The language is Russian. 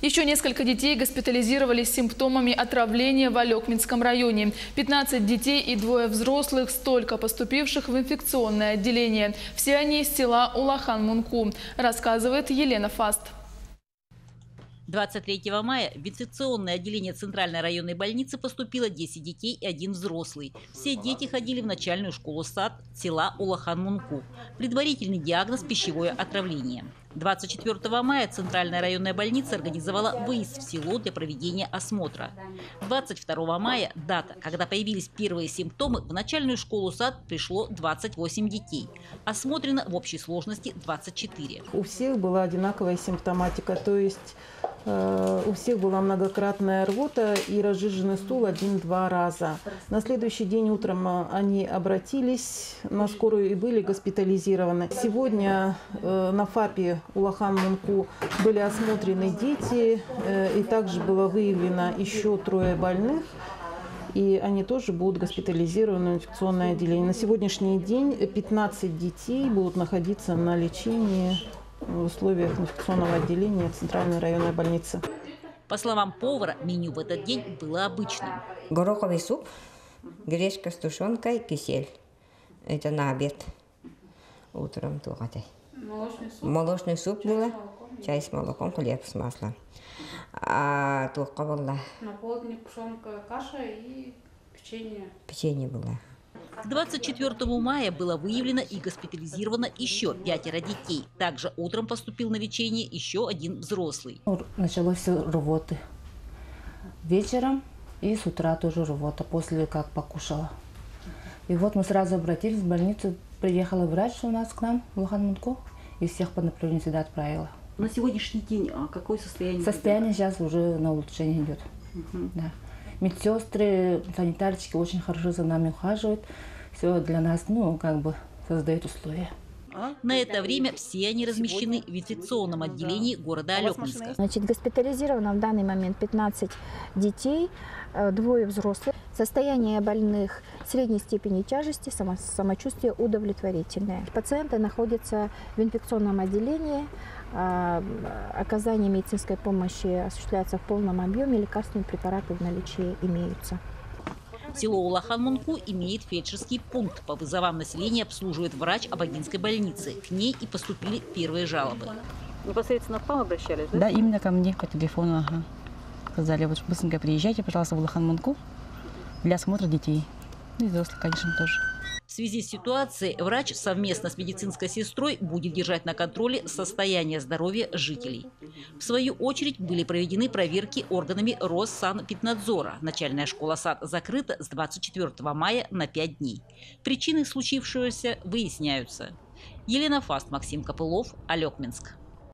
Еще несколько детей госпитализировались с симптомами отравления в Алекминском районе. 15 детей и 2 взрослых, столько поступивших в инфекционное отделение. Все они из села Улахан-Мунку, рассказывает Елена Фаст. 23 мая в инфекционное отделение Центральной районной больницы поступило 10 детей и 1 взрослый. Все дети ходили в начальную школу-сад села Улахан-Мунку. Предварительный диагноз – пищевое отравление. 24 мая Центральная районная больница организовала выезд в село для проведения осмотра. 22 мая – дата, когда появились первые симптомы, в начальную школу-сад пришло 28 детей. Осмотрено в общей сложности 24. У всех была одинаковая симптоматика, то есть у всех была многократная рвота и разжиженный стул 1-2 раза. На следующий день утром они обратились на скорую и были госпитализированы. Сегодня на ФАПе Улахан-Мунку были осмотрены дети, и также было выявлено еще 3 больных. И они тоже будут госпитализированы в инфекционное отделение. На сегодняшний день 15 детей будут находиться на лечении в условиях инфекционного отделения Центральной районной больницы. По словам повара, меню в этот день было обычным. Гороховый суп, гречка с тушенкой, кисель. Это на обед. Утром тухатай. Молочный суп было, чай с молоком, хлеб с маслом. А тухка была. На полдник пшенка, каша и печенье. Печенье было. К 24 мая было выявлено и госпитализировано еще 5 детей. Также утром поступил на лечение еще 1 взрослый. Началось рвоты. Вечером и с утра тоже рвота, после как покушала. И вот мы сразу обратились в больницу. Приехала врач у нас к нам в Улахан-Мунку и всех по направлению сюда отправила. На сегодняшний день какое состояние? Состояние сейчас уже на улучшение идет. Да. Медсестры, санитарчики очень хорошо за нами ухаживают. Все для нас, создают условия. На это время все они размещены в инфекционном отделении города Алекминска. Госпитализировано в данный момент 15 детей, 2 взрослых. Состояние больных средней степени тяжести, самочувствие удовлетворительное. Пациенты находятся в инфекционном отделении. Оказание медицинской помощи осуществляется в полном объеме. Лекарственные препараты в наличии имеются. Село Улахан-Мунку имеет фельдшерский пункт. По вызовам населения обслуживает врач Абагинской больницы. К ней и поступили первые жалобы. Непосредственно к вам обращались, да? Да, именно ко мне по телефону. Сказали, вот быстренько приезжайте, пожалуйста, в Улахан-Мунку для осмотра детей. И взрослых, конечно, тоже. В связи с ситуацией врач совместно с медицинской сестрой будет держать на контроле состояние здоровья жителей. В свою очередь были проведены проверки органами Россанпиднадзора. Начальная школа-сад закрыта с 24 мая на 5 дней. Причины случившегося выясняются. Елена Фаст, Максим Копылов, Алекминск.